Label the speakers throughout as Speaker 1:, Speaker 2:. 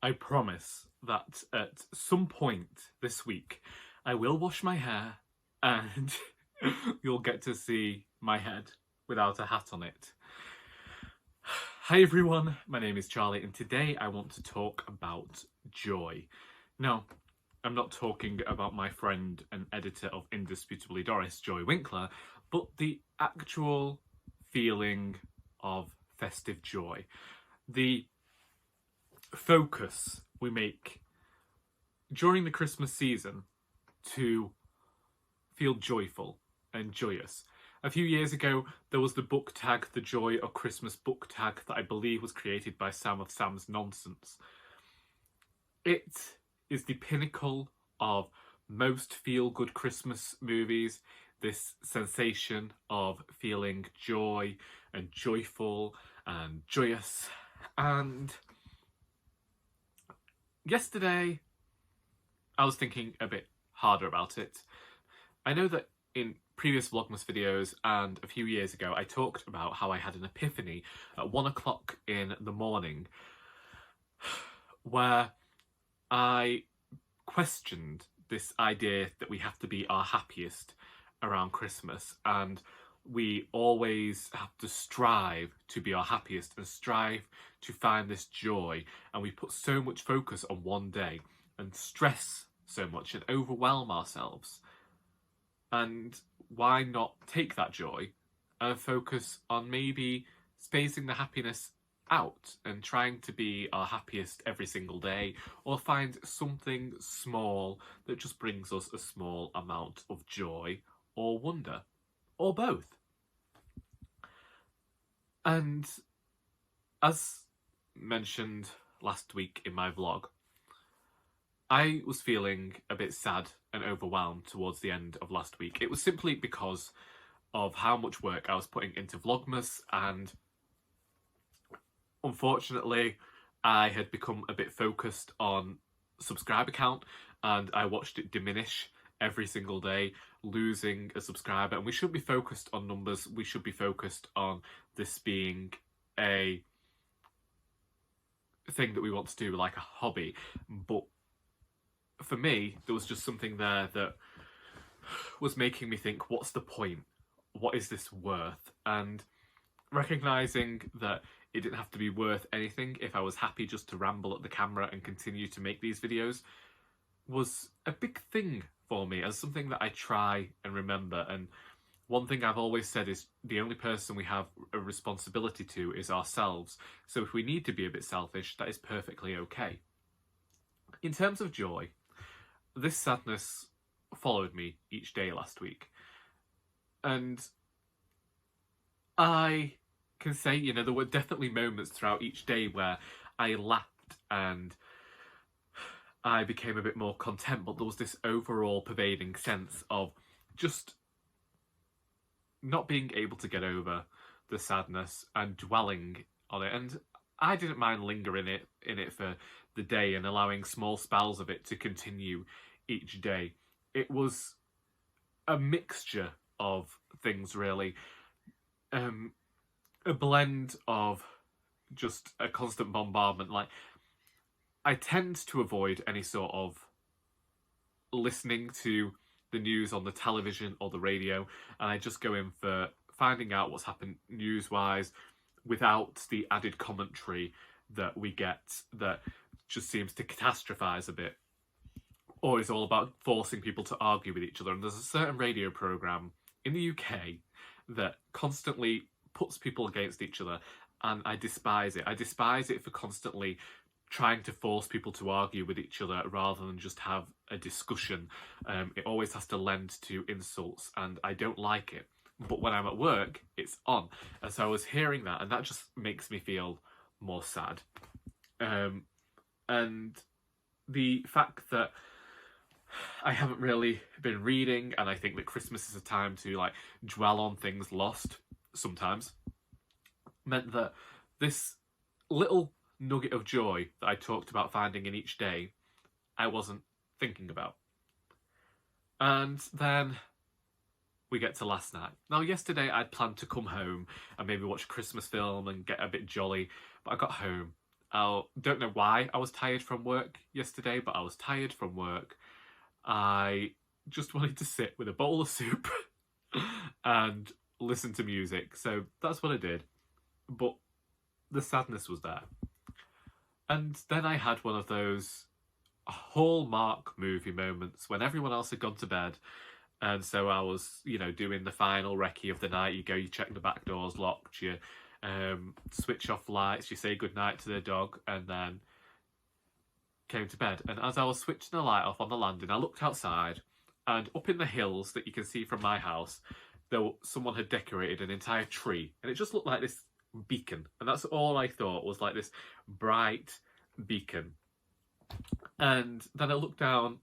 Speaker 1: I promise that at some point this week I will wash my hair and you'll get to see my head without a hat on it. Hi everyone, my name is Charlie and today I want to talk about joy. No, I'm not talking about my friend and editor of Indisputably Doris, Joy Winkler, but the actual feeling of festive joy. The focus we make during the Christmas season to feel joyful and joyous. A few years ago, there was the book tag, the Joy of Christmas book tag, that I believe was created by Sam of Sam's Nonsense. It is the pinnacle of most feel-good Christmas movies, this sensation of feeling joy and joyful and joyous. And yesterday, I was thinking a bit harder about it. I know that in previous Vlogmas videos and a few years ago, I talked about how I had an epiphany at 1 o'clock in the morning where I questioned this idea that we have to be our happiest around Christmas, and we always have to strive to be our happiest and strive to find this joy, and we put so much focus on one day and stress so much and overwhelm ourselves. And why not take that joy and focus on maybe spacing the happiness out and trying to be our happiest every single day, or find something small that just brings us a small amount of joy or wonder, or both. And as mentioned last week in my vlog, I was feeling a bit sad and overwhelmed towards the end of last week. It was simply because of how much work I was putting into Vlogmas, and unfortunately I had become a bit focused on subscriber count, and I watched it diminish every single day, losing a subscriber. And we should be focused on numbers. We should be focused on this being a thing that we want to do like a hobby. But for me, there was just something there that was making me think, what's the point? What is this worth? And recognising that it didn't have to be worth anything if I was happy just to ramble at the camera and continue to make these videos was a big thing for me, as something that I try and remember. And one thing I've always said is the only person we have a responsibility to is ourselves. So if we need to be a bit selfish, that is perfectly okay. In terms of joy, this sadness followed me each day last week. And I can say, you know, there were definitely moments throughout each day where I laughed and I became a bit more content, but there was this overall pervading sense of just not being able to get over the sadness and dwelling on it. And I didn't mind lingering in it for the day and allowing small spells of it to continue each day. It was a mixture of things, really. A blend of just a constant bombardment. Like, I tend to avoid any sort of listening to the news on the television or the radio, and I just go in for finding out what's happened news-wise without the added commentary that we get that just seems to catastrophise a bit, or is all about forcing people to argue with each other. And there's a certain radio programme in the UK that constantly puts people against each other, and I despise it. I despise it for constantly trying to force people to argue with each other rather than just have a discussion. It always has to lend to insults, and I don't like it. But when I'm at work, it's on. And so I was hearing that, and that just makes me feel more sad. And the fact that I haven't really been reading, and I think that Christmas is a time to like dwell on things lost sometimes, meant that this little nugget of joy that I talked about finding in each day, I wasn't thinking about. And then we get to last night. Now, yesterday I'd planned to come home and maybe watch a Christmas film and get a bit jolly, but I got home I don't know why I was tired from work yesterday, but I was tired from work. I just wanted to sit with a bowl of soup and listen to music. So that's what I did. But the sadness was there. And then I had one of those Hallmark movie moments when everyone else had gone to bed. And so I was, you know, doing the final recce of the night. You go, you check the back door's locked, you switch off lights, you say goodnight to the dog, and then came to bed. And as I was switching the light off on the landing, I looked outside, and up in the hills that you can see from my house, someone had decorated an entire tree, and it just looked like this beacon. And that's all I thought, was like this bright beacon. And then I looked down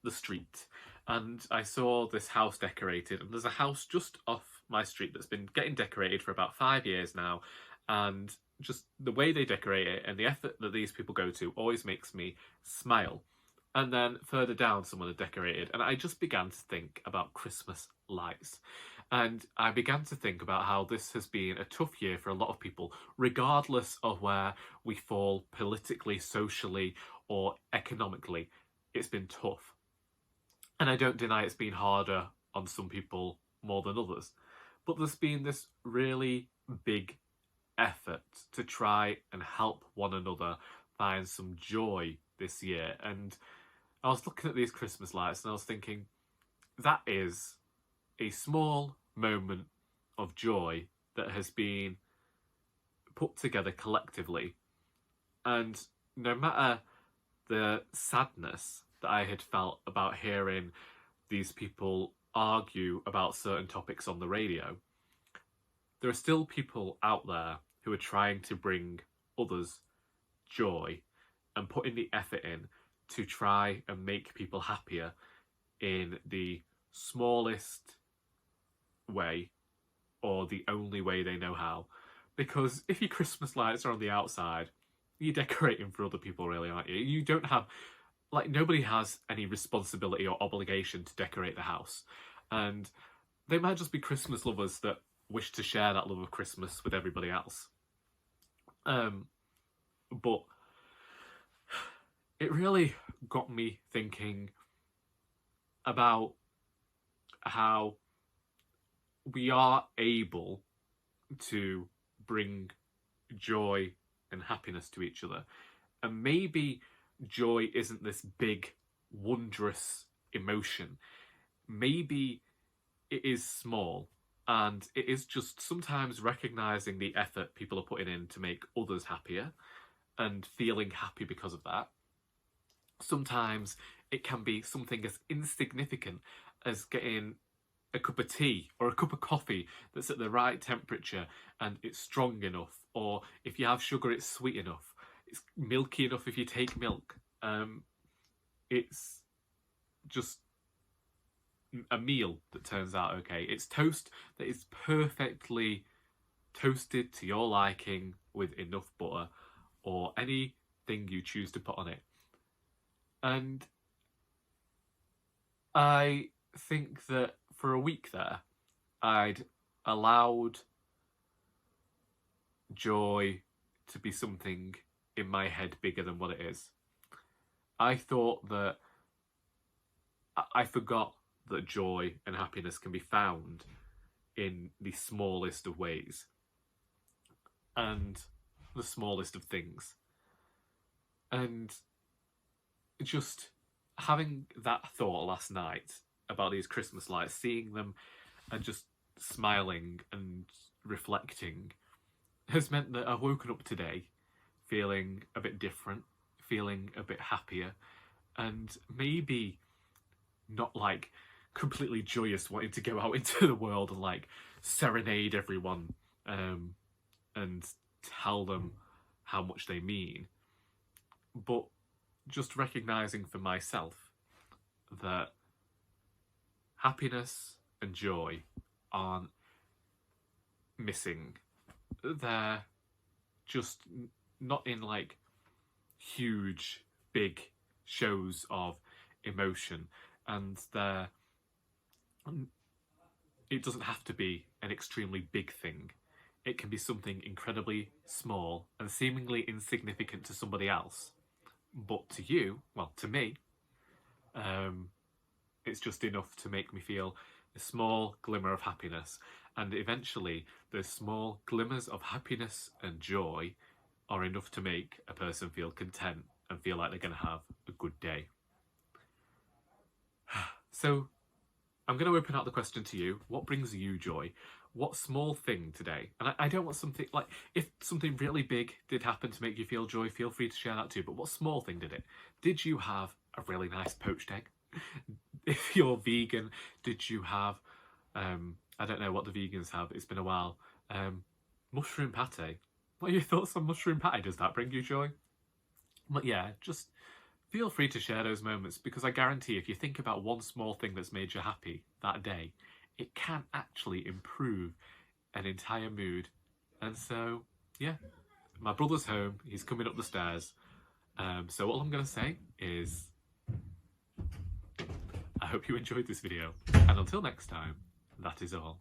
Speaker 1: the street, and I saw this house decorated, and there's a house just off my street that's been getting decorated for about 5 years now, and just the way they decorate it and the effort that these people go to always makes me smile. And then further down, someone had decorated, and I just began to think about Christmas lights. And I began to think about how this has been a tough year for a lot of people, regardless of where we fall politically, socially, or economically. It's been tough. And I don't deny it's been harder on some people more than others. But there's been this really big effort to try and help one another find some joy this year. And I was looking at these Christmas lights and I was thinking, that is a small moment of joy that has been put together collectively. And no matter the sadness that I had felt about hearing these people argue about certain topics on the radio, there are still people out there who are trying to bring others joy and putting the effort in to try and make people happier in the smallest way or the only way they know how. Because if your Christmas lights are on the outside, you're decorating for other people, really, aren't you? You don't have, like, nobody has any responsibility or obligation to decorate the house. And they might just be Christmas lovers that wish to share that love of Christmas with everybody else. But it really got me thinking about how we are able to bring joy and happiness to each other. And maybe joy isn't this big, wondrous emotion. Maybe it is small, and it is just sometimes recognising the effort people are putting in to make others happier and feeling happy because of that. Sometimes it can be something as insignificant as getting a cup of tea or a cup of coffee that's at the right temperature and it's strong enough, or if you have sugar, it's sweet enough, it's milky enough if you take milk. It's just a meal that turns out okay. It's toast that is perfectly toasted to your liking with enough butter or anything you choose to put on it. And I think that for a week there, I'd allowed joy to be something in my head bigger than what it is. I thought that I forgot that joy and happiness can be found in the smallest of ways and the smallest of things. And just having that thought last night about these Christmas lights, seeing them and just smiling and reflecting, has meant that I've woken up today feeling a bit different, feeling a bit happier, and maybe not like completely joyous, wanting to go out into the world and like serenade everyone and tell them how much they mean, but just recognising for myself that happiness and joy aren't missing. They're just not in like huge, big shows of emotion, and it doesn't have to be an extremely big thing. it can be something incredibly small and seemingly insignificant to somebody else. But to you, well, to me, it's just enough to make me feel a small glimmer of happiness. And eventually, those small glimmers of happiness and joy are enough to make a person feel content and feel like they're going to have a good day. So, I'm going to open out the question to you. What brings you joy? What small thing today? And I don't want something, like, if something really big did happen to make you feel joy, feel free to share that too. But what small thing did it? Did you have a really nice poached egg? If you're vegan, did you have, I don't know what the vegans have, it's been a while, mushroom pate? What are your thoughts on mushroom pate? Does that bring you joy? But yeah, just feel free to share those moments, because I guarantee if you think about one small thing that's made you happy that day, it can actually improve an entire mood. And so, yeah, my brother's home, he's coming up the stairs. So all I'm going to say is, I hope you enjoyed this video, and until next time, that is all.